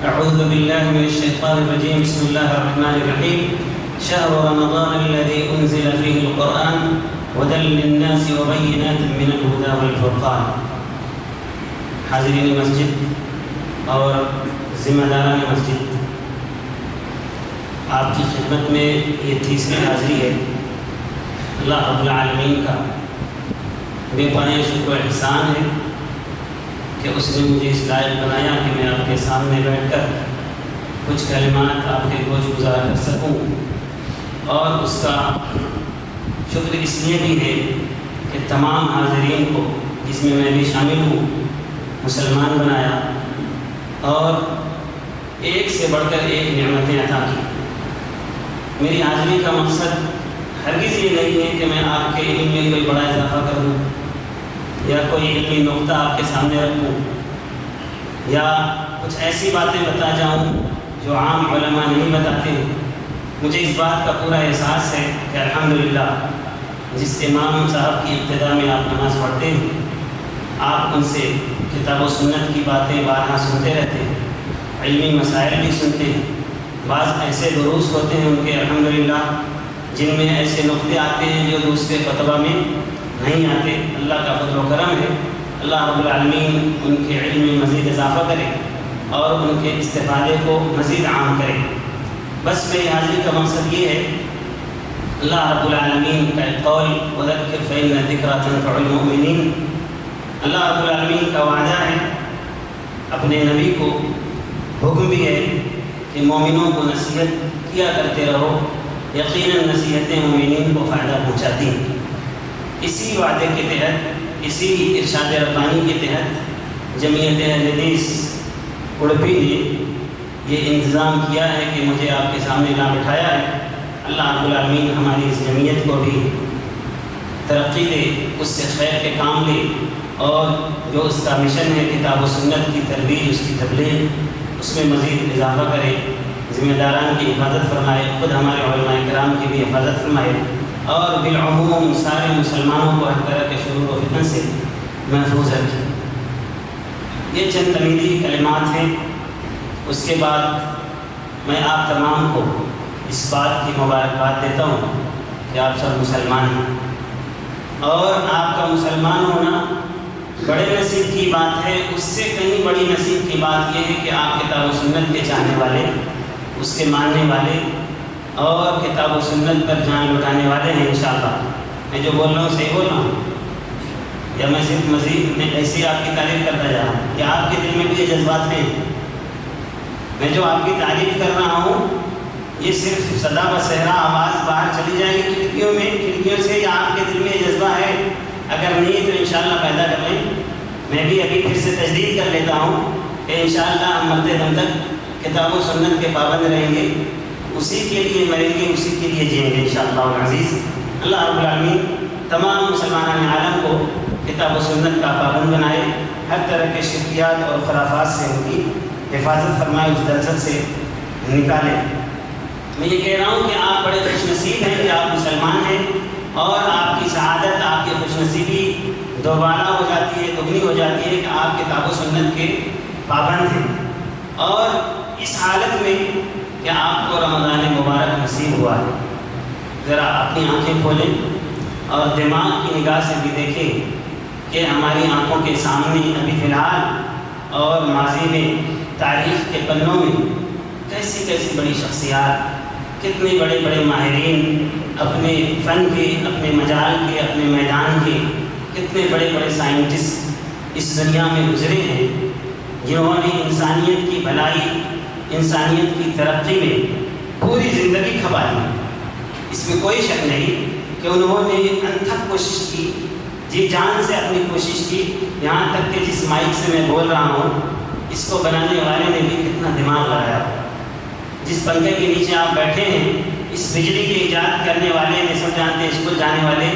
أعوذ بالله من الشيطان الرجيم. بسم الله الرحمن الرحيم. شهر رمضان الذي أنزل فيه القرآن هدى للناس وبينات من الهدى والفرقان. حاضرین مسجد اور ذمہ داران مسجد، آپ کی خدمت میں یہ تیسری حاضری ہے. اللہ رب العالمین کا بے پناہ شکر و احسان ہے کہ اس نے مجھے اس لائق بنایا کہ میں آپ کے سامنے بیٹھ کر کچھ کلمات آپ کے گوش گزار کر سکوں. اور اس کا شکر اس لیے بھی ہے کہ تمام حاضرین کو، جس میں میں بھی شامل ہوں، مسلمان بنایا اور ایک سے بڑھ کر ایک نعمتیں عطا کی. میری حاضری کا مقصد ہرگز یہ نہیں ہے کہ میں آپ کے علم میں کوئی بڑا اضافہ کر دوں یا کوئی علمی نقطہ آپ کے سامنے رکھوں یا کچھ ایسی باتیں بتا جاؤں جو عام علماء نہیں بتاتے ہیں. مجھے اس بات کا پورا احساس ہے کہ الحمدللہ جس امام صاحب کی ابتدا میں آپ نماز پڑھتے ہیں، آپ ان سے کتاب و سنت کی باتیں بارہا سنتے رہتے ہیں، علمی مسائل بھی سنتے ہیں. بعض ایسے دروس ہوتے ہیں ان کے الحمدللہ جن میں ایسے نقطے آتے ہیں جو دوسرے فتویٰ میں نہیں آتے. اللہ کا فضل و کرم ہے. اللہ رب العالمین ان کے علم میں مزید اضافہ کرے اور ان کے استفادے کو مزید عام کرے. بس میری حاضری کا مقصد یہ ہے، اللہ رب العالمین کا ایک قول وَذَكِّرْ فَإِنَّ الذِّكْرَىٰ تَنفَعُ الْمُؤْمِنِينَ. اللہ رب العالمین کا وعدہ ہے، اپنے نبی کو حکم بھی ہے کہ مومنوں کو نصیحت کیا کرتے رہو. یقیناً نصیحتیں مومنین کو فائدہ پہنچاتی ہیں. اسی وعدے کے تحت، اسی ارشاد ربانی کے تحت جمعیت اہل حدیث اڑپی نے یہ انتظام کیا ہے کہ مجھے آپ کے سامنے لا بٹھایا ہے. اللہ رب العالمین ہماری اس جمعیت کو بھی ترقی دے، اس سے خیر کے کام لے اور جو اس کا مشن ہے کتاب و سنت کی ترویج، اس کی تبلیغ، اس میں مزید اضافہ کرے. ذمہ داران کی حفاظت فرمائے، خود ہمارے علماء کرام کی بھی حفاظت فرمائے اور بالعموم سارے مسلمانوں کو ہر طرح کے شرور و فتن سے محفوظ رکھے. یہ چند تمیدی کلمات ہیں. اس کے بعد میں آپ تمام کو اس بات کی مبارکباد دیتا ہوں کہ آپ سب مسلمان ہیں اور آپ کا مسلمان ہونا بڑے نصیب کی بات ہے. اس سے کہیں بڑی نصیب کی بات یہ ہے کہ آپ کتاب و سنت کے چاہنے والے، اس کے ماننے والے اور کتاب و سنت پر جان لٹانے والے ہیں. انشاءاللہ میں جو بول رہا ہوں صحیح بول رہا ہوں یا میں صرف مزید میں ایسے آپ کی تعریف کرتا جا رہا ہوں کہ آپ کے دل میں بھی یہ جذبات ہیں؟ میں جو آپ کی تعریف کر رہا ہوں یہ صرف صدا و صحرا آواز باہر چلی جائے گی کھڑکیوں سے، یا آپ کے دل میں یہ جذبہ ہے؟ اگر نہیں تو انشاءاللہ پیدا کر لیں. میں بھی ابھی پھر سے تجدید کر لیتا ہوں کہ انشاءاللہ ہم مرتے دم تک کتاب و سنت کے پابند رہیں گے، اسی کے لیے مریں گے، اسی کے لیے جئیں گے انشاءاللہ العزیز. اللہ رب العالمین تمام مسلمان عالم کو کتاب و سنت کا پابند بنائے، ہر طرح کے شرکیات اور خرافات سے ان کی حفاظت فرمائے، اس دلچسپ سے نکالے. میں یہ کہہ رہا ہوں کہ آپ بڑے خوش نصیب ہیں کہ آپ مسلمان ہیں اور آپ کی سعادت، آپ کی خوش نصیبی دوبارہ ہو جاتی ہے، دگنی ہو جاتی ہے کہ آپ کتاب و سنت کے پابند ہیں. اور اس حالت میں کہ آپ کو رمضان مبارک نصیب ہوا ہے، ذرا اپنی آنکھیں کھولیں اور دماغ کی نگاہ سے بھی دیکھیں کہ ہماری آنکھوں کے سامنے ابھی فی الحال اور ماضی میں تاریخ کے پنوں میں کیسی کیسی بڑی شخصیات، کتنے بڑے بڑے ماہرین اپنے فن کے، اپنے مجال کے، اپنے میدان کے، کتنے بڑے بڑے سائنٹسٹ اس دنیا میں گزرے ہیں جنہوں نے انسانیت کی بھلائی، انسانیت کی ترقی میں پوری زندگی کھپا دی. اس میں کوئی شک نہیں کہ انہوں نے انتھک کوشش کی، جی جان سے اپنی کوشش کی. یہاں تک کہ جس مائک سے میں بول رہا ہوں اس کو بنانے والے نے بھی کتنا دماغ لگایا. جس پنکھے کے نیچے آپ بیٹھے ہیں، اس بجلی کی ایجاد کرنے والے نے، سب جانتے ہیں اسکول جانے والے،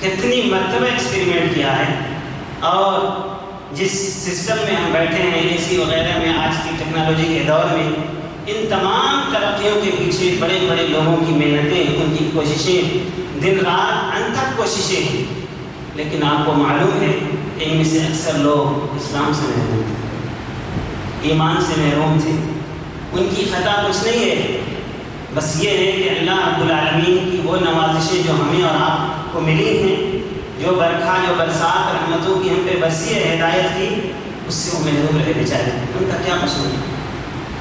کتنی مرتبہ ایکسپیریمنٹ کیا ہے. اور جس سسٹم میں ہم بیٹھے ہیں اے سی وغیرہ میں، آج کی ٹیکنالوجی کے دور میں، ان تمام ترقیوں کے پیچھے بڑے بڑے لوگوں کی محنتیں، ان کی کوششیں، دن رات انتھک کوششیں ہیں. لیکن آپ کو معلوم ہے کہ ان میں سے اکثر لوگ اسلام سے محروم تھے، ایمان سے محروم تھے، ان کی خطا کچھ نہیں ہے، بس یہ ہے کہ اللہ رب العالمین کی وہ نوازشیں جو ہمیں اور آپ کو ملی ہیں، جو برکھا جو برسات رحمتوں کی ہم پہ برسی ہے ہدایت کی، اس سے وہ محروم رہے بیچارے۔ ان کا کیا قصور ہے؟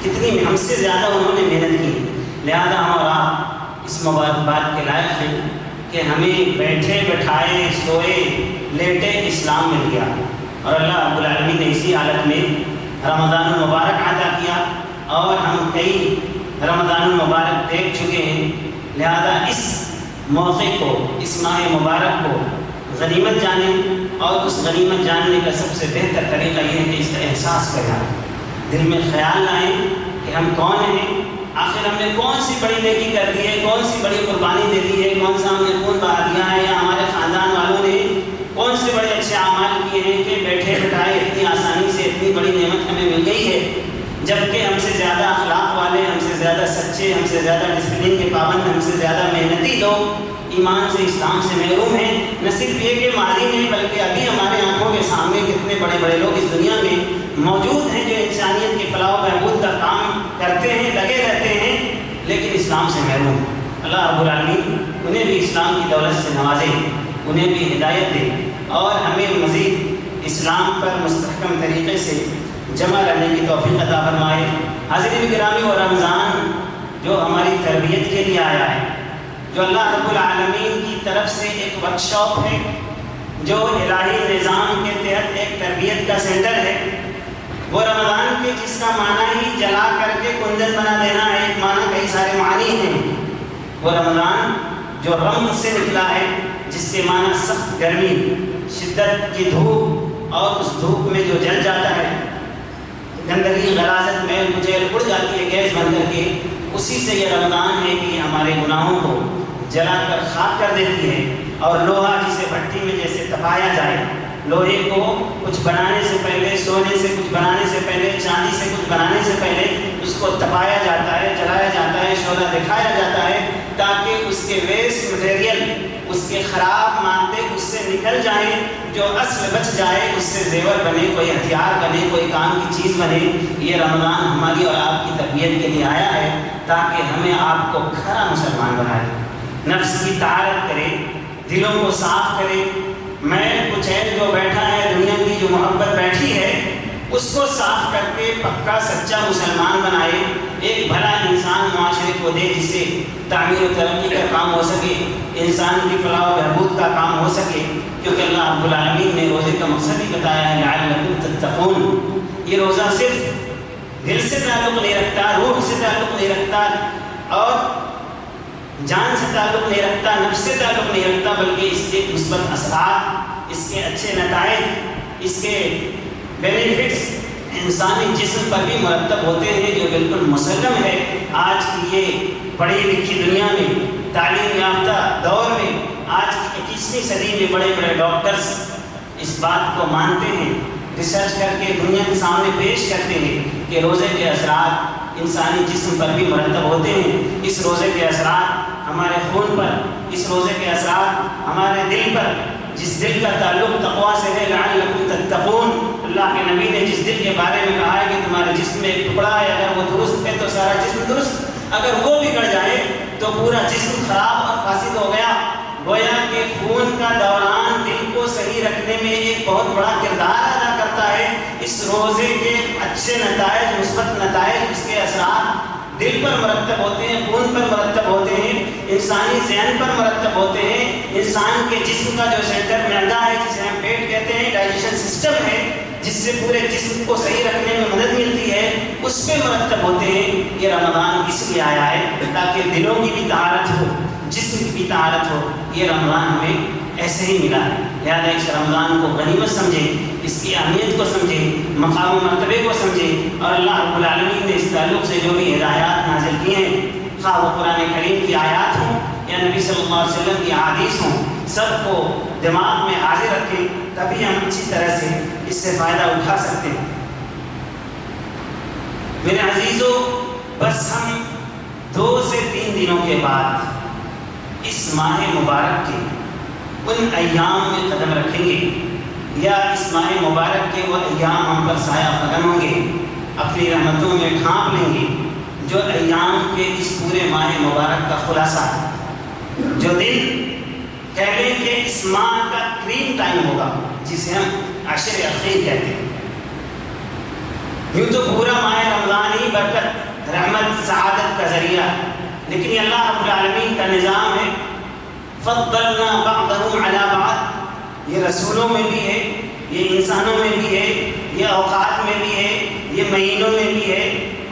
کتنی ہم سے زیادہ انہوں نے محنت کی، لہذا ہم اور آپ اس مبارکباد کے لائق ہیں کہ ہمیں بیٹھے بٹھائے سوئے لیٹے اسلام مل گیا، اور اللہ رب العالمین نے اسی حالت میں رمضان المبارک عطا کیا، اور ہم کئی رمضان المبارک دیکھ چکے ہیں۔ لہذا اس موقع کو، اس ماہ مبارک کو غنیمت جانیں، اور اس غنیمت جاننے کا سب سے بہتر طریقہ یہ ہے کہ اس کا احساس پیدا دل میں خیال لائیں کہ ہم کون ہیں، آخر ہم نے کون سی بڑی نیکی کر دی ہے، کون سی بڑی قربانی دے دی ہے، کون سا ہم نے خون بہا دیا ہے، یا ہمارے خاندان والوں نے کون سے بڑے اچھے اعمال کیے ہیں کہ بیٹھے بٹھائے اتنی آسانی سے اتنی بڑی نعمت ہمیں مل گئی ہے، جبکہ ہم سے زیادہ اخلاق والے، ہم سے زیادہ سچے، ہم سے زیادہ ڈسپلن کے پابند، ہم سے زیادہ محنتی لوگ ایمان سے اسلام سے محروم ہیں۔ نہ صرف یہ کہ ماضی میں بلکہ ابھی ہمارے آنکھوں کے سامنے کتنے بڑے بڑے لوگ اس دنیا میں موجود ہیں جو انسانیت کی فلاح و بہبود کا کام کرتے ہیں، لگے رہتے ہیں، لیکن اسلام سے محروم۔ اللہ رب العالمین انہیں بھی اسلام کی دولت سے نوازے، انہیں بھی ہدایت دے، اور ہمیں مزید اسلام پر مستحکم طریقے سے جمع رہنے کی توفیق عطا فرمائے۔ حاضرین گرامی، اور رمضان جو ہماری تربیت کے لیے آیا ہے، جو اللہ رب العالمین کی طرف سے ایک ورک شاپ ہے، جو الہی نظام کے تحت ایک تربیت کا سینٹر ہے، وہ رمضان کے جس کا معنی ہی جلا کر کے کنجن بنا دینا ہے، ایک معنی کئی سارے معنی ہیں۔ وہ رمضان جو رمض سے نکلا ہے، جس کے معنی سخت گرمی، شدت کی دھوپ، اور اس دھوپ میں جو جل جاتا ہے، گندگی غلاظت میل کچیل اڑ جاتی ہے گیس بن کر کے، اسی سے یہ رمضان ہے کہ ہمارے گناہوں کو جلا کر خاک کر دیتی ہے۔ اور لوہا جسے بھٹی میں جیسے تپایا جائے، لوہے کو کچھ بنانے سے پہلے، سونے سے کچھ بنانے سے پہلے، چاندی سے کچھ بنانے سے پہلے اس کو تپایا جاتا ہے، جلایا جاتا ہے، شعلہ دکھایا جاتا ہے، تاکہ اس کے ویسٹ مٹیریل، اس کے خراب مادے اس سے نکل جائیں، جو اصل بچ جائے، اس سے زیور بنے، کوئی ہتھیار بنے، کوئی کام کی چیز بنے۔ یہ رمضان ہماری اور آپ کی تربیت کے لیے آیا ہے، تاکہ ہمیں آپ کو کھرا مسلمان بنائے، نفس کی طہارت کرے، دلوں کو صاف کرے، میل کچیل جو بیٹھا ہے، دنیا کی جو محبت بیٹھی ہے، اس کو صاف کر کے پکا سچا مسلمان بنائے، ایک بھلا انسان معاشرے کو دے، جس سے تعمیر و ترقی کا کام ہو سکے، انسان کی فلاح و بہبود کا کام ہو سکے، کیونکہ اللہ رب العالمین نے روزے کا مقصد ہی بتایا ہے لعلکم تتقون۔ یہ روزہ صرف دل سے تعلق نہیں رکھتا، روح سے تعلق نہیں رکھتا، اور جان سے تعلق نہیں رکھتا، نفس سے تعلق نہیں رکھتا، بلکہ اس کے مثبت اثرات، اس کے اچھے نتائج، اس کے بینیفٹس انسانی جسم پر بھی مرتب ہوتے ہیں، جو بالکل مسلم ہے۔ آج کی یہ پڑھی لکھی دنیا میں، تعلیم یافتہ دور میں، آج کی 21ویں صدی میں بڑے بڑے ڈاکٹرز اس بات کو مانتے ہیں، ریسرچ کر کے دنیا کے سامنے پیش کرتے ہیں کہ روزے کے اثرات انسانی جسم پر بھی مرتب ہوتے ہیں۔ اس روزے کے اثرات ہمارے خون پر، اس روزے کے اثرات ہمارے دل پر، جس دل کا تعلق تقویٰ سے ہے، لعلکم تتقون۔ اللہ کے نبی نے جس دل کے بارے میں کہا ہے کہ تمہارے جسم میں ایک ٹکڑا ہے، اگر وہ درست ہے تو سارا جسم درست، اگر وہ بگڑ جائے تو پورا جسم خراب اور فاسد ہو گیا۔ گویا کہ خون کا دوران دل کو صحیح رکھنے میں ایک بہت بڑا کردار ادا کرتا ہے۔ اس روزے کے اچھے نتائج، مثبت نتائج، اس کے اثرات دل پر مرتب ہوتے ہیں، خون پر مرتب ہوتے ہیں، انسانی ذہن پر مرتب ہوتے ہیں، انسان کے جسم کا جو سینٹر معدہ ہے، جسے ہم پیٹ کہتے ہیں، ڈائجیشن سسٹم ہے، جس سے پورے جسم کو صحیح رکھنے میں مدد ملتی ہے، اس پہ مرتب ہوتے ہیں۔ یہ رمضان اس لیے آیا ہے تاکہ دلوں کی بھی طہارت ہو، جسم کی بھی طہارت ہو۔ یہ رمضان ہمیں ایسے ہی ملا ہے، لہٰذا اس رمضان کو غنیمت سمجھیں، اس کی اہمیت کو سمجھیں، مقام و مرتبے کو سمجھیں، اور اللہ رب العالمین نے اس تعلق سے جو بھی ہدایات نازل کی ہیں، خواہ وہ قرآن کریم کی آیات ہوں یا نبی صلی اللہ علیہ وسلم کی احادیث ہوں، سب کو دماغ میں حاضر رکھیں، تبھی ہم اچھی طرح سے اس سے فائدہ اٹھا سکتے ہیں۔ میرے عزیزو، بس ہم 2 سے 3 دنوں کے بعد اس ماہ مبارک کے ان ایام میں قدم رکھیں گے، یا اس ماہ مبارک کے وہ ایام ہم پر سایہ فگن ہوں گے، اپنی رحمتوں میں ڈھانپ لیں گے، جو ایام کے اس پورے ماہ مبارک کا خلاصہ ہے، جو دن کہہ لیں کہ اس ماہ کا کریم ٹائم ہوگا، جسے ہم عشر اخیر کہتے ہیں۔ یوں تو پورا ماہ رمضان ہی برکت، رحمت، سعادت کا ذریعہ ہے، لیکن یہ اللہ رب العالمین کا نظام ہے، فضلنا بعضهم علی بعض، یہ رسولوں میں بھی ہے، یہ انسانوں میں بھی ہے، یہ اوقات میں بھی ہے، یہ مہینوں میں بھی ہے،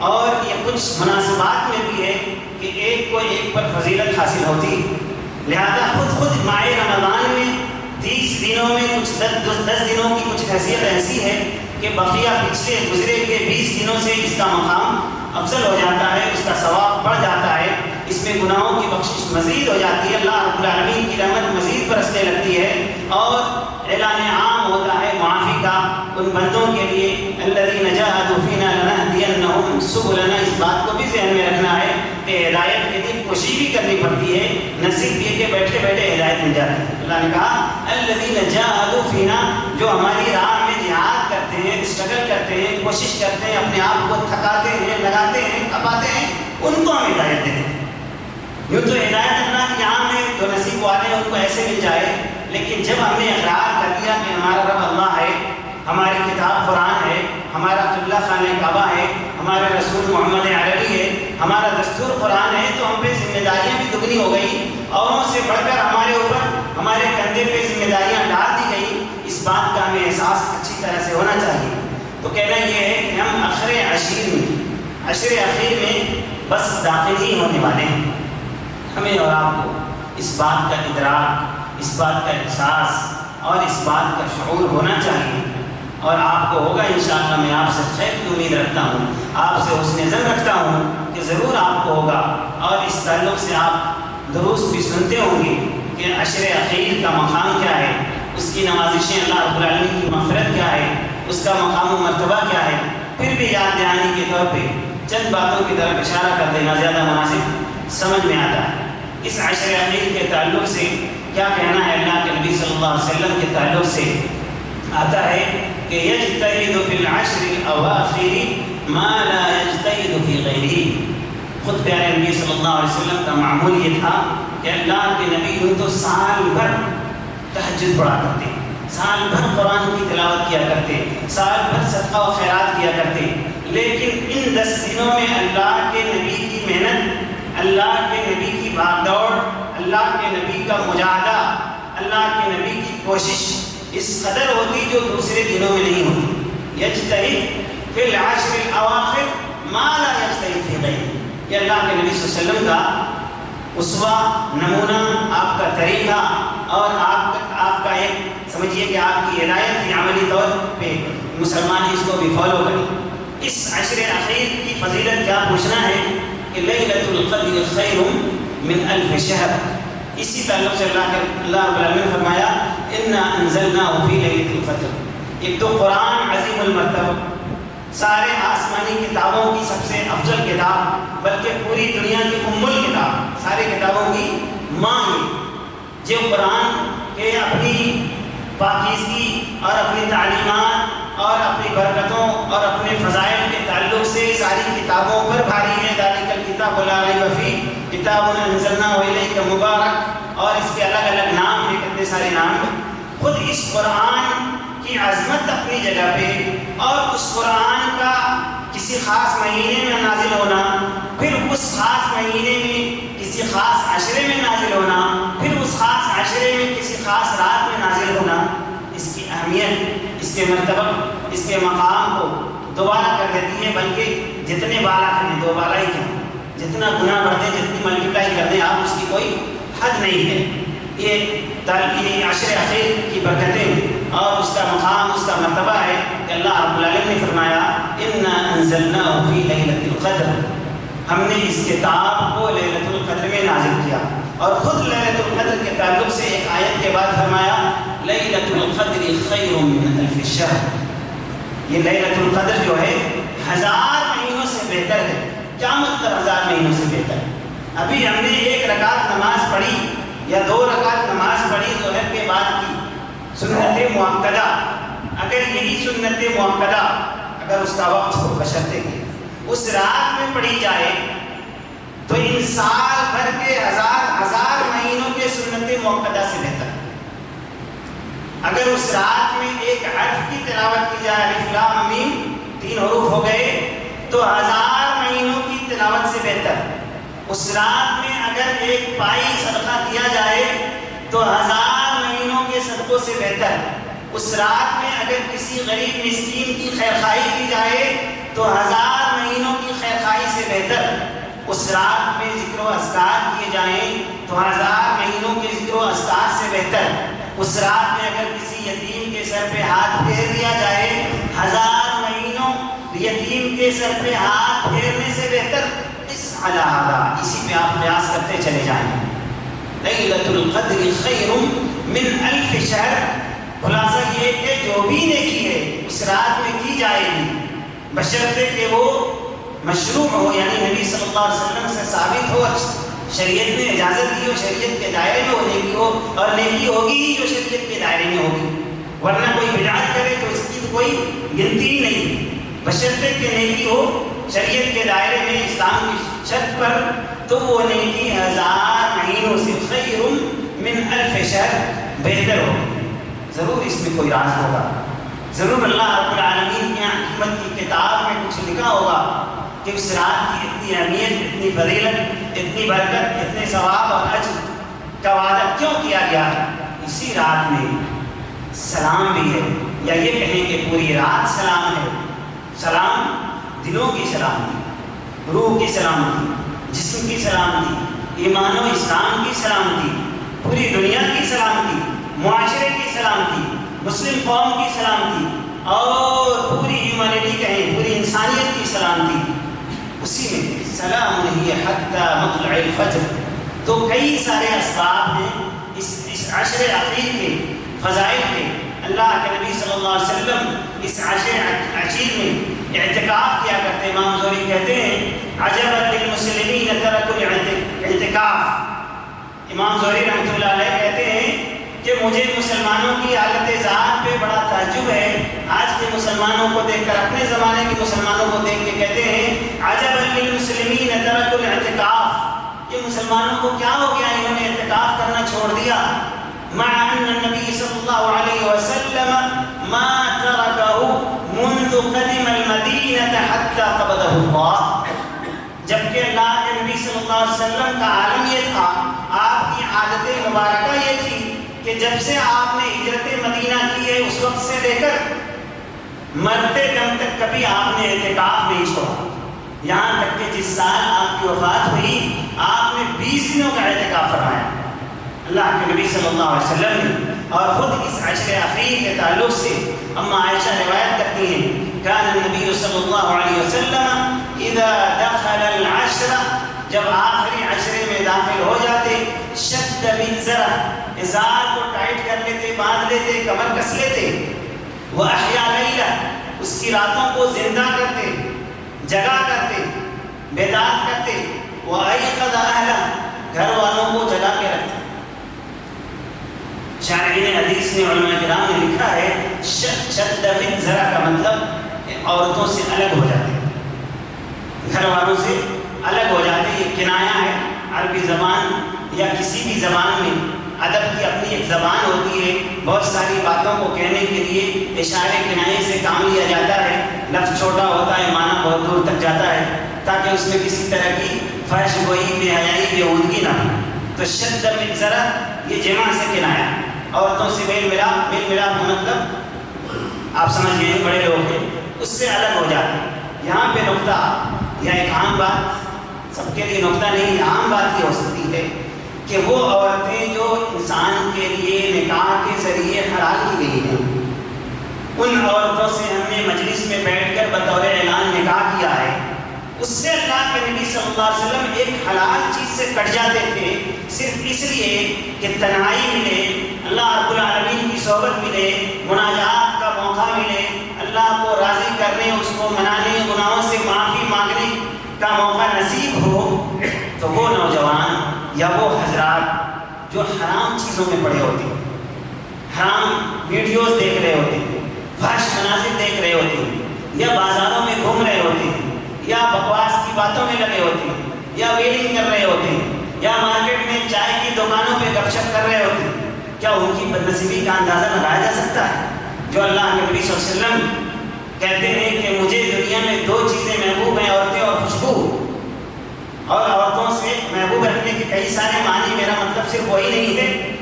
اور یہ کچھ مناسبات میں بھی ہے کہ ایک کو ایک پر فضیلت حاصل ہوتی۔ لہذا خود ماہ رمضان میں 30 دنوں میں کچھ 10 دنوں کی کچھ حیثیت ایسی ہے کہ بقیہ پچھلے گزرے کے 20 دنوں سے اس کا مقام افضل ہو جاتا ہے، اس کا ثواب بڑھ جاتا ہے، اس میں گناہوں کی بخشش مزید ہو جاتی ہے، اللہ رب العالمین کی رحمت مزید برسنے لگتی ہے، اور اعلان عام ہوتا ہے معافی کا ان بندوں کے لیے، الذین جاہدوا فینا لنہدینہم سبلنا۔ اس بات کو بھی ذہن میں رکھنا ہے کہ ہدایت کے لیے کوشش بھی کرنی پڑتی ہے، نہ صرف یہ کہ بیٹھے بیٹھے ہدایت مل جاتی ہے۔ اللہ نے کہا الذین جاہدوا فینا، جو ہماری راہ میں جہاد کرتے ہیں، اسٹرگل کرتے ہیں، کوشش کرتے ہیں، اپنے آپ کو تھکاتے ہیں، لگاتے ہیں، کھپاتے ہیں، ان کو ہم ہدایت دیں۔ یوں تو ہدایت اللہ کی عام ہے، جو نصیب والے ہیں ان کو ایسے مل جائے، لیکن جب ہم نے اقرار کر دیا کہ ہمارا رب اللہ ہے، ہماری کتاب قرآن ہے، ہمارا قبلہ خانہ کعبہ ہے، ہمارے رسول محمد عربی ہے، ہمارا دستور قرآن ہے، تو ہم پہ ذمہ داریاں بھی دگنی ہو گئی، اوروں سے بڑھ کر ہمارے اوپر، ہمارے کندھے پہ ذمہ داریاں ڈال دی گئی۔ اس بات کا ہمیں احساس اچھی طرح سے ہونا چاہیے۔ تو کہنا یہ ہے کہ ہم عشر اخیر میں بس داخل ہی ہونے والے ہیں۔ ہمیں اور آپ کو اس بات کا ادراک، اس بات کا احساس اور اس بات کا شعور ہونا چاہیے، اور آپ کو ہوگا انشاءاللہ۔ میں آپ سے خیر کی امید رکھتا ہوں، آپ سے حسن ظن رکھتا ہوں کہ ضرور آپ کو ہوگا، اور اس تعلق سے آپ دروس بھی سنتے ہوں گے کہ عشر اخیر کا مقام کیا ہے، اس کی نوازشیں اللہ رب العالمین کی مغفرت کیا ہے، اس کا مقام و مرتبہ کیا ہے۔ پھر بھی یاد دہانی کے طور پہ چند باتوں کی طرف اشارہ کر دینا زیادہ مناسب سمجھ میں آتا ہے۔ اس عشر اخیر کے تعلق سے کیا کہنا ہے اللہ کے نبی صلی اللہ علیہ وسلم کے تعلق سے آتا ہے کہ یجتہد فی العشر الاواخر ما لا یجتہد فی غیرہ۔ خود پیارے نبی صلی اللہ علیہ وسلم کا معمول یہ تھا کہ اللہ کے نبی یوں تو سال بھر تہجد پڑھا کرتے، سال بھر قرآن کی تلاوت کیا کرتے، سال بھر صدقہ و خیرات کیا کرتے، لیکن ان 10 دنوں میں اللہ کے نبی کی محنت، اللہ کے نبی کی بھاگ دوڑ، اللہ کے نبی کا مجاہدہ، اللہ کے نبی کی کوشش اس قدر ہوتی جو دوسرے دنوں میں نہیں ہوتی۔ یجتہد فی العشر الاواخر ما لا یجتہد فی غیرہ۔ یہ اللہ کے نبی صلی اللہ علیہ وسلم کا اسوہ، نمونہ، آپ کا طریقہ، اور آپ کا ایک سمجھیے کہ آپ کی ہدایت کی عملی طور پہ مسلمان اس کو بھی فالو کریں۔ اس عشر اخیر کی فضیلت کیا پوچھنا ہے کہ لیلۃ القدر خیر من الف شہر۔ اسی تعلق سے اللہ رب العالمین نے فرمایا انا انزلناہ فی لیلۃ القدر۔ ایک تو قرآن عظیم المرتبہ، سارے آسمانی کتابوں کی سب سے افضل کتاب، بلکہ پوری دنیا کی ام الکتاب، سارے کتابوں کی ماں ہے، جو قرآن کے اپنی پاکیزگی اور اپنی تعلیمات اور اپنی برکتوں اور اپنے فضائل کے تعلق سے ساری کتابوں پر بھاری ہے۔ ذالک الکتاب لا ریب فیہ کتاب انزلناہ الیک مبارک، اور اس کے الگ الگ نام ہیں، کتنے سارے نام۔ خود اس قرآن کی عظمت اپنی جگہ پہ، اور اس قرآن کا کسی خاص مہینے میں نازل ہونا، پھر اس خاص مہینے میں کسی خاص عشرے میں نازل ہونا، پھر اس خاص عشرے میں کسی خاص رات میں نازل ہونا، اس کی اہمیت، اس کے مرتبہ، اس کے مقام کو دوبارہ کر دیتی ہے، بلکہ جتنے بالا کریں دو بالا ہی کریں، جتنا گناہ بڑھ دیں، جتنی ملٹیپلائی کر دیں آپ، اس کی کوئی حد نہیں ہے۔ یہ عشر اخیر کی برکتیں اور اس کا مقام، اس کا مرتبہ ہے کہ اللہ رب العالمین نے فرمایا انا انزلناہ فی لیلۃ القدر، ہم نے اس کتاب کو لیلۃ القدر میں نازل کیا۔ اور خود لیلۃ القدر کے تعلق سے ایک آیت کے بعد فرمایا لیلۃ القدر خیر من الف شہر۔ یہ لیلۃ القدر جو ہے 1000 مہینوں سے بہتر ہے۔ کیا مطلب 1000 مہینوں سے بہتر ہے؟ ابھی ہم نے 1 رکعت نماز پڑھی یا 2 رکعت نماز پڑھی ظہر کے بعد کی سنت مؤکدہ، اگر یہی سنت مؤکدہ اگر اس کا وقت ہو بشرطے کہ اس رات میں پڑھی جائے تو ان سال بھر کے ہزار مہینوں کے سنت موقدہ سے بہتر ہے۔ اگر اس رات میں ایک حرف کی تلاوت کی جائے، الف لام میم 3 حروف ہو گئے، تو 1000 مہینوں کی تلاوت سے بہتر۔ اس رات میں اگر ایک پائی صدقہ کیا جائے تو 1000 مہینوں کے صدقوں سے بہتر۔ اس رات میں اگر کسی غریب مسکین کی خیرخواہی کی جائے تو 1000 مہینوں کی خیرخواہی سے بہتر۔ اس رات میں ذکر و اذکار کیے جائیں تو 1000 مہینوں کے ذکر و اذکار سے بہتر۔ اس رات میں اگر کسی یتیم کے سر پہ ہاتھ پھیر دیا جائے 1000 مہینوں یتیم کے سر پہ ہاتھ پھیرنے سے بہتر۔ اسی پہ آپ قیاس کرتے چلے جائیں۔ لیلۃ القدر خیر من 1000 شہر۔ خلاصہ یہ کہ جو بھی نیکی ہے اس رات میں کی جائے گی بشرطے کہ وہ مشروع ہو، یعنی نبی صلی اللہ علیہ وسلم سے ثابت ہو، شریعت نے اجازت دی ہو، شریعت کے دائرے میں وہ نیکی ہو، اور نیکی ہوگی ہی جو شریعت کے دائرے میں ہوگی، ورنہ کوئی بدعت کرے تو اس کی تو کوئی گنتی ہی نہیں۔ بشرطے کہ نیکی ہو شریعت کے دائرے میں، اسلام کی شرط پر، تو وہ نیکی 1000 مہینوں سے خیر من 1000 شہر بہتر ہو۔ ضرور اس میں کوئی راز ہوگا، ضرور اللہ رب العالمین کی حکمت کی کتاب میں کچھ لکھا ہوگا کہ اس رات کی اتنی اہمیت، اتنی فضیلت، اتنی برکت، اتنے ثواب اور اجر کا وعدہ کیوں کیا گیا ہے۔ اسی رات میں سلام بھی ہے، یا یہ کہیں کہ پوری رات سلام ہے۔ سلام دلوں کی سلامتی، روح کی سلامتی، جسم کی سلامتی، ایمان و اسلام کی سلامتی، پوری دنیا کی سلامتی، معاشرے کی سلامتی، مسلم قوم کی سلامتی، اور پوری ہیومینٹی کہیں پوری انسانیت کی سلامتی اسی میں۔ سلام نہیں حتی مطلع الفجر۔ تو کئی سارے اسباب ہیں اس عشر اخیر کے فضائل کے۔ اللہ کے نبی صلی اللہ علیہ وسلم اس عشر اخیر میں اعتکاف کیا کرتے۔ امام زہری کہتے ہیں عجبا للمسلمین ترکوا الاعتکاف۔ امام زہری رحمۃ اللہ علیہ کہتے ہیں کہ مجھے مسلمانوں کی حالت ذات پہ بڑا تعجب ہے۔ آج کے مسلمانوں کو دیکھ کر، اپنے زمانے کے مسلمانوں کو دیکھ کے کہتے ہیں عجبا للمسلمین ترکوا الاعتکاف، یہ مسلمانوں کو کیا ہو گیا، انہوں نے اعتکاف کرنا چھوڑ دیا۔ مع ان النبی صلی اللہ علیہ وسلم ما ترکہ منذ قدم المدینہ حتی قبضہ اللہ، جبکہ اللہ کے نبی صلی اللہ علیہ وسلم کا عالم یہ تھا، آپ کی عادت مبارکہ یہ تھی کہ جب سے آپ نے ہجرت مدینہ کی ہے اس وقت سے لے کر مرتے دم تک کبھی آپ نے اعتکاف نہیں چھوڑا، یہاں تک کہ جس سال آپ کی وفات ہوئی آپ نے 20 دنوں کا اعتکاف فرمایا اللہ کے نبی صلی اللہ علیہ وسلم نے۔ اور خود اس عشر اخیر کے تعلق سے اما عائشہ روایت کرتی ہیں کان النبی صلی اللہ علیہ وسلم اذا دخل العشر، جب آخری عشرے میں داخل ہو جاتے، شد منزرہ، ازار کو ٹائٹ کر لیتے، باندھ لیتے، کمر کس لیتے، وَأَحْيَا لَيْلَةً، اس کی راتوں کو زندہ کرتے، جگا کرتے، بیدار کرتے، وَأَيْقَظَ أَهْلَهُ، گھر والوں کو جگا کے رکھتے۔ شارحین حدیث نے، علماء کرام نے لکھا ہے شد منزرہ کا مطلب کہ عورتوں سے الگ ہو جاتے، گھر والوں سے الگ ہو جاتے۔ یہ کنایا ہے، عربی زبان یا کسی بھی زبان میں ادب کی اپنی ایک زبان ہوتی ہے، بہت ساری باتوں کو کہنے کے لیے اشارے کنائے سے کام لیا جاتا ہے، لفظ چھوٹا ہوتا ہے، معنی بہت دور تک جاتا ہے، تاکہ اس میں کسی طرح کی فحش گوئی، بے حیائی، بے ہودگی نہ ہو۔ تو شد منزرہ یہ جمع سے کنایا، عورتوں سے میل ملاپ کا مطلب آپ سمجھ گئے، بڑے لوگ ہیں اس سے الگ ہو جاتے۔ یہاں پہ نقطہ یا ایک عام بات، سب کے لیے نقطہ نہیں، عام بات یہ ہو سکتی ہے کہ وہ عورتیں جو انسان کے لیے نکاح کے ذریعے حلال کی گئی ہیں، ان عورتوں سے ہم نے مجلس میں بیٹھ کر بطور اعلان نکاح کیا ہے، اس سے اللہ کے نبی صلی اللہ علیہ وسلم ایک حلال چیز سے کٹ جاتے تھے، صرف اس لیے کہ تنہائی ملے، اللہ رب العالمین کی صحبت ملے، مناجات کا موقع ملے، اللہ کو راضی کرنے، اس کو منانے، گناہوں سے معافی مانگنے کا موقع نصیب ہو۔ تو وہ نوجوان یا وہ حضرات جو حرام چیزوں میں پڑے ہوتے ہیں، حرام ویڈیوز دیکھ رہے ہوتے ہیں، فحش مناظر دیکھ رہے ہوتے ہیں، یا بازاروں میں گھوم رہے ہوتے ہیں، یا بکواس کی باتوں میں لگے ہوتے ہیں، یا ویلنگ کر رہے ہوتے ہیں، یا مارکیٹ میں چائے کی دکانوں پہ گپ شپ کر رہے ہوتے ہیں، کیا ان کی بدنصیبی کا اندازہ لگایا جا سکتا ہے؟ جو اللہ کے نبی صلی اللہ علیہ وسلم کہتے ہیں کہ مجھے دنیا میں 2 چیزیں محبوب ہیں، عورتیں اور خوشبو، اور عورتوں سے محبوب رکھنے کے کئی سارے معنی، میرا مطلب صرف وہی نہیں ہے،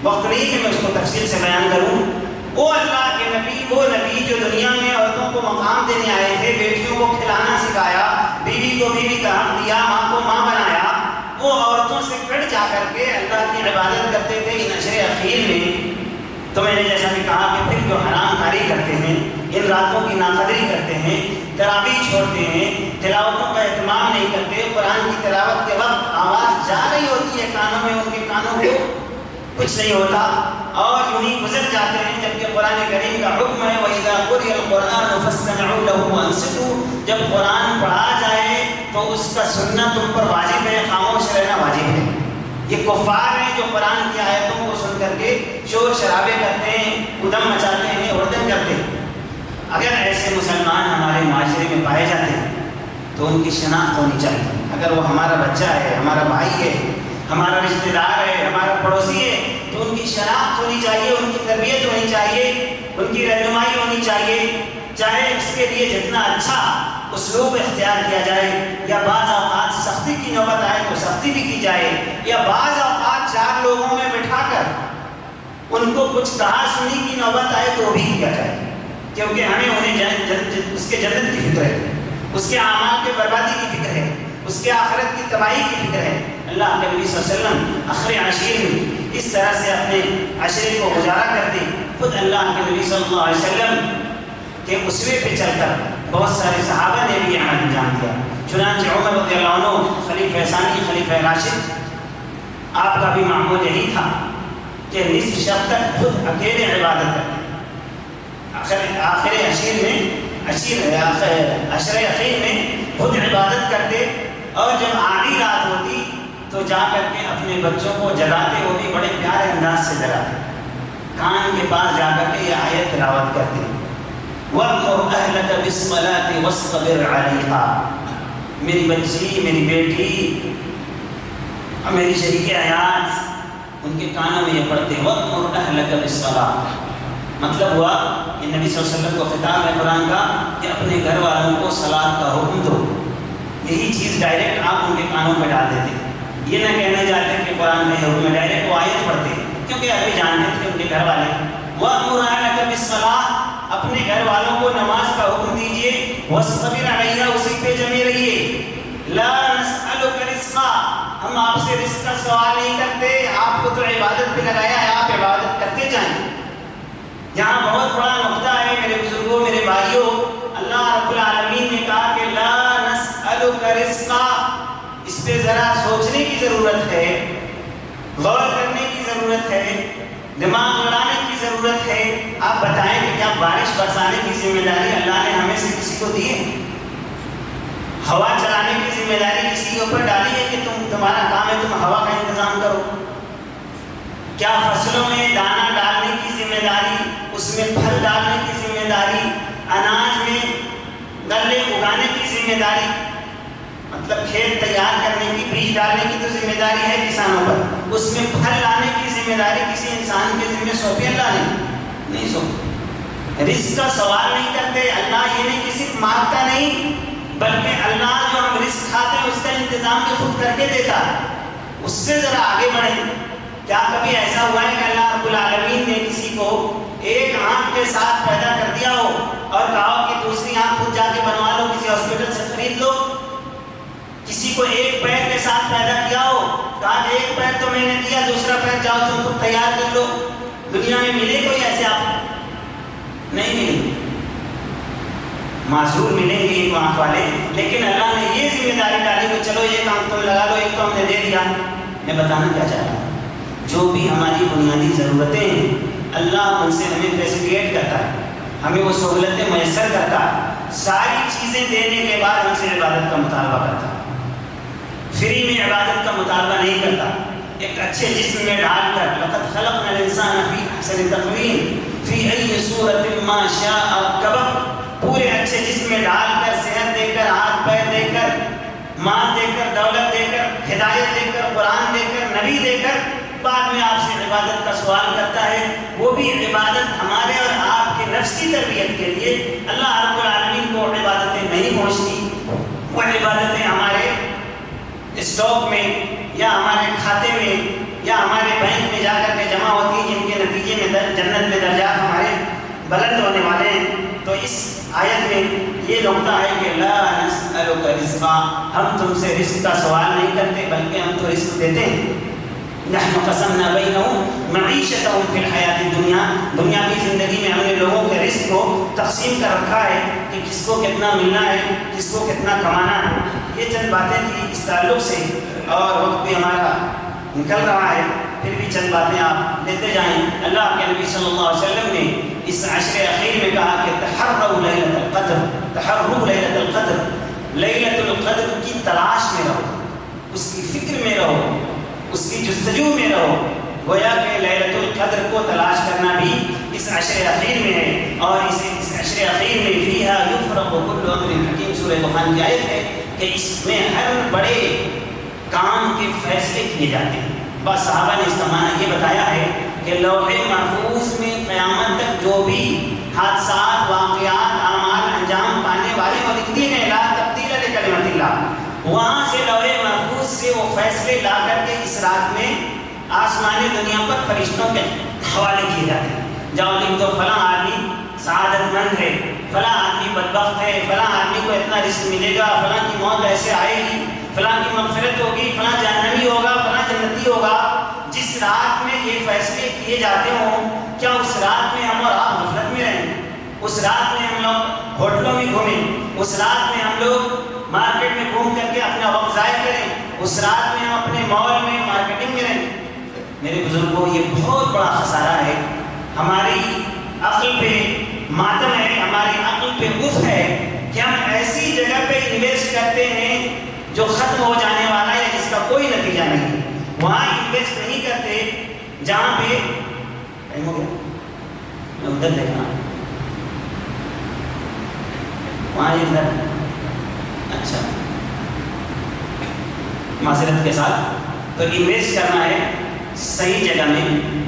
وقت نہیں کہ میں اس کو تفصیل سے بیان کروں۔ وہ اللہ کے نبی، وہ نبی جو دنیا میں عورتوں کو مقام دینے آئے تھے، بیٹیوں کو کھلانا سکھایا، بیوی کو بیوی کا حق دیا، ماں کو ماں بنایا، وہ عورتوں سے کٹ جا کر کے اللہ کی عبادت کرتے تھے ان عشر اخیر میں۔ تو میں نے جیسا کہ کہا کہ پھر جو حرام کاری کرتے ہیں، ان راتوں کی ناقدری کرتے ہیں، تراویح چھوڑتے ہیں، تلاوتوں کا اہتمام نہیں کرتے، قرآن کی تلاوت کے وقت آواز جا رہی ہوتی ہے کانوں میں، ان کے کانوں کو کچھ نہیں ہوتا اور یوں ہی گزر جاتے ہیں، جبکہ قرآن کریم کا حکم ہے وَإِذَا قُرِئَ الْقُرْآنُ فَاسْتَمِعُوا لَهُ وَأَنصِتُوا، جب قرآن پڑھا جائے تو اس کا سننا تم پر واجب ہے، خاموش رہنا واجب ہے۔ یہ کفار ہیں جو قرآن کی آیتوں کو سن کر کے شور شرابے کرتے ہیں، ادم مچاتے ہیں، اردن کرتے ہیں۔ اگر ایسے مسلمان ہمارے معاشرے میں پائے جاتے ہیں تو ان کی شناخت ہونی چاہیے۔ اگر وہ ہمارا بچہ ہے، ہمارا بھائی ہے، ہمارا رشتہ دار ہے، ہمارا پڑوسی ہے، تو ان کی شناخت ہونی چاہیے، ان کی تربیت ہونی چاہیے، ان کی رہنمائی ہونی چاہیے، چاہے اس کے لیے جتنا اچھا اسلوب اختیار کیا جائے، یا بعض اوقات سختی کی نوبت آئے تو سختی بھی کی جائے، یا بعض اوقات 4 لوگوں میں بٹھا کر ان کو کچھ کہا سنی کی نوبت آئے تو بھی کیا جائے، کیونکہ ہمیں انہیں اس کے جنت کی فکر ہے، اس کے اعمال کے بربادی کی فکر ہے، اس کے آخرت کی تباہی کی فکر ہے۔ اللہ کے نبی صلی اللہ علیہ وسلم آخر عشیر میں اس طرح سے اپنے عشرے کو گزارا کرتے، خود اللہ کے نبی صلی اللہ علیہ وسلم کے اسوے پہ چل کر بہت سارے صحابہ نے بھی عمل انجام دیا۔ چنانچہ عمر رضی اللہ عنہ خلیفہ ثانی، خلیفہ راشد، آپ کا بھی معمول یہی تھا کہ نصف شب تک خود اکیلے عبادت کرتے، آخر عشیر میں عشر اخیر میں خود عبادت کرتے، اور جب آدھی رات ہوتی تو جا کر کے اپنے بچوں کو جگاتے، وہ بھی بڑے پیارے انداز سے جگاتے، کان کے پاس جا کر کے یہ آیت تلاوت کرتے، وَأْمُرْ أَهْلَكَ بِالصَّلَاةِ وَاصْطَبِرْ عَلَيْهَا، میری بچی، میری بیٹی اور میری شریک حیات، ان کے کانوں میں یہ پڑھتے وَأْمُرْ أَهْلَكَ بِالصَّلَاةِ، مطلب ہوا کہ نبی صلی اللہ علیہ وسلم کو خطاب ہے قرآن کا کہ اپنے گھر والوں کو صلاۃ کا حکم دو۔ یہی چیز ڈائریکٹ آپ ان کے کانوں میں ڈال دیتے، یہ نہ کہنے جاتے کہ قرآن کا حکم ہے، ڈائریکٹ وہ آیت پڑھتے، کیونکہ ابھی جانتے تھے ان کے گھر والے۔ وَأْمُرْ أَهْلَكَ بِالصَّلَاةِ، اپنے گھر والوں کو نماز کا حکم دیجئے، وَاصْطَبِرْ عَلَيْهَا، اسی پہ جمے رہیے، لَا نَسْأَلُكَ رِزْقًا، ہم آپ سے رزق کا سوال نہیں کرتے، آپ کو تو عبادت پہ لگایا ہے، آپ عبادت کرتے جائیں۔ یہاں بہت بڑا نقطہ ہے میرے بزرگوں، میرے بھائیوں، اللہ رب العالمین نے کہا کہ لا نسألک رزقا، اس پہ ذرا سوچنے کی ضرورت ہے، غور کرنے کی ضرورت ہے، دماغ لڑانے کی ضرورت ہے۔ آپ بتائیں کہ کیا بارش برسانے کی ذمہ داری اللہ نے ہمیں سے کسی کو دی ہے؟ ہوا چلانے کی ذمہ داری کسی کے اوپر ڈالی ہے کہ تمہارا کام ہے تم ہوا کا انتظام کرو؟ کیا فصلوں میں دانہ ڈالنے کی ذمہ داری، اس میں پھل ڈالنے کی ذمہ داری، اناج میں غلے اگانے کی ذمہ داری، مطلب کھیت تیار کرنے کی، بیج ڈالنے کی تو ذمہ داری ہے کسانوں پر، اس میں پھل لانے کی ذمہ داری کسی انسان کے ذمہ سونپی اللہ نے نہیں سونپی۔ رزق کا سوال نہیں کرتے، اللہ یہ نہیں کہ صرف مانگتا نہیں، بلکہ اللہ جو ہم رزق کھاتے ہیں اس کا انتظام بھی خود کر کے دیتا ہے۔ اس سے ذرا آگے بڑھیں۔ کیا کبھی ایسا ہوا ہے کہ اللہ رب العالمین نے کسی کو ایک آنکھ کے ساتھ پیدا کر دیا ہو اور کہا ہو کہ دوسری آنکھ خود جا کے بنوا لو، کسی ہاسپٹل سے خرید لو؟ کسی کو ایک پیر کے ساتھ پیدا کیا ہو، کہا کہ ایک پیر تو میں نے دیا، دوسرا پیر جاؤ تم خود تیار کر لو؟ دنیا میں ملے کوئی ایسے؟ آپ نہیں ملے، معذور ملیں گے ایک آنکھ والے، لیکن اللہ نے یہ ذمہ داری ڈالی کہ چلو ایک آنکھ تم لگا لو، ایک تو ہم نے دے دیا۔ میں بتانا کیا چاہ رہا ہوں، جو بھی ہماری بنیادی ضرورتیں ہیں اللہ ان سے ہمیں فیسیلیٹ کرتا ہے، ہمیں وہ سہولتیں میسر کرتا ہے، ساری چیزیں دینے کے بعد ہم سے عبادت کا مطالبہ کرتا ہے، فری میں عبادت کا مطالبہ نہیں کرتا۔ ایک اچھے جسم میں ڈال کر لقد خلقنا الانسان فی احسن تقویم فی ای صورت ما شاء رکبک، پورے اچھے جسم میں ڈال کر صحت دے کر ہاتھ پیر مال دے کر، دولت دے کر، ہدایت دے کر، قرآن دے کر، نبی دے کر بعد میں آپ سے عبادت کا سوال کرتا ہے، وہ بھی عبادت ہمارے اور آپ کے نفس کی تربیت کے لیے۔ اللہ رب العالمین کو عبادتیں نہیں پہنچتی، وہ عبادتیں ہمارے اسٹاک میں یا ہمارے کھاتے میں یا ہمارے بینک میں جا کر کے جمع ہوتی ہیں، جن کے نتیجے میں جنت میں درجات ہمارے بلند ہونے والے ہیں۔ تو اس آیت میں یہ نقطہ ہے کہ لا نسألک رزقا، ہم تم سے رزق کا سوال نہیں کرتے بلکہ ہم تو رزق دیتے ہیں۔ نحن قسمنا بینہم معیشتہم فی الحیات الدنیا، دنیاوی زندگی میں ہم نے لوگوں کے رزق کو تقسیم کر رکھا ہے کہ کس کو کتنا ملنا ہے، کس کو کتنا کمانا ہے۔ یہ چند باتیں تھیں اس تعلق سے، اور وقت بھی ہمارا نکل رہا ہے، پھر بھی چند باتیں آپ لیتے جائیں۔ اللہ کے نبی صلی اللہ علیہ وسلم نے اس عشر اخیر میں کہا کہ تحروا لیلۃ القدر، تحروا لیلۃ القدر، لیلۃ القدر کی تلاش میں رہو، اس کی فکر میں رہو، اس کی جستجو میں رہو۔ گویا کہ لیلۃ القدر کو تلاش کرنا بھی اس عشر اخیر میں ہے، اور اس عشر اخیر میں فیہا یفرق کل امر حکیم، سورہ دخان کی آیت ہے کہ اس میں ہر بڑے کام کے فیصلے کیے جاتے ہیں۔ بس صحابہ نے اس کا معنی یہ بتایا ہے کہ لوح محفوظ میں قیامت تک جو بھی حادثات، واقعات، اعمال انجام پانے والے وہ لکھ دیے گئے، لا تبدیل لکلمۃ اللہ، وہاں سے لوح محفوظ سے وہ فیصلے لا کر کے اس رات میں آسمانی دنیا پر فرشتوں کے حوالے کیے جاتے ہیں۔ جاؤ لکھ دو فلاں آدمی سعادت مند ہے، فلاں آدمی بدبخت ہے، فلاں آدمی کو اتنا رزق ملے گا، فلاں کی موت ایسے آئے گی، فلاں کی مغفرت ہوگی، فلاں جہنمی ہوگا، فلاں جنتی ہوگا۔ جس رات میں یہ فیصلے کیے جاتے ہوں، کیا اس رات میں ہم اور آپ غفلت میں رہیں؟ اس رات میں ہم لوگ ہوٹلوں میں گھومیں، اس رات میں ہم لوگ مارکیٹ میں گھوم کر کے اپنا وقت ضائع کریں، اس رات میں ہم اپنے مال میں مارکیٹنگ میں رہیں؟ میرے بزرگوں، یہ بہت بڑا خسارہ ہے، ہماری عقل پہ ماتم ہے، ہماری عقل پہ اف ہے کہ ہم ایسی جگہ پہ انویسٹ کرتے ہیں جو ختم ہو جانے والا ہے، جس کا کوئی نتیجہ نہیں۔ وہاں انویسٹ نہیں کرتے جہاں پہ ادھر دیکھنا، وہاں ادھر، اچھا معذرت کے ساتھ، تو انویسٹ کرنا ہے صحیح جگہ میں۔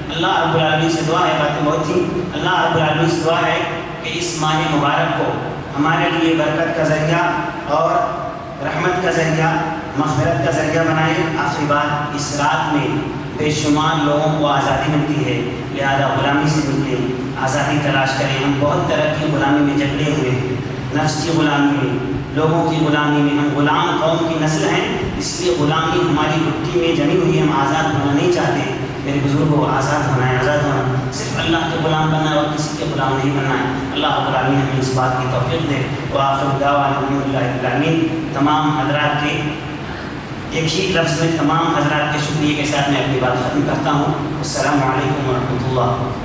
اللہ رب العالمین سے دعا ہے، باتیں بہت تھیں، اللہ رب العالمین سے دعا ہے کہ اس ماہ مبارک کو ہمارے لیے برکت کا ذریعہ اور رحمت کا ذریعہ، مغفرت کا ذریعہ بنائے۔ آخری بات، اس رات میں بے شمار لوگوں کو آزادی ملتی ہے، لہذا غلامی سے نکلے، آزادی تلاش کریں۔ ہم بہت طرح کی غلامی میں جکڑے ہوئے ہیں، نفس کی غلامی میں، لوگوں کی غلامی میں، ہم غلام قوم کی نسل ہیں، اس لیے غلامی ہماری مٹی میں جمی ہوئی ہے، ہم آزاد ہونا نہیں چاہتے۔ میرے بزرگوں، آزاد ہونا ہے، آزاد ہونا صرف اللہ کے غلام بننا ہے اور کسی کے غلام نہیں بننا ہے۔ اللہ رب العالمین ہمیں اس بات کی توفیق دے۔ وآخر دعوانا الحمدللہ رب العالمین۔ تمام حضرات کے ایک ہی لفظ میں تمام حضرات کے شکریہ کے ساتھ میں اپنی بات ختم کرتا ہوں۔ السلام علیکم ورحمۃ اللہ۔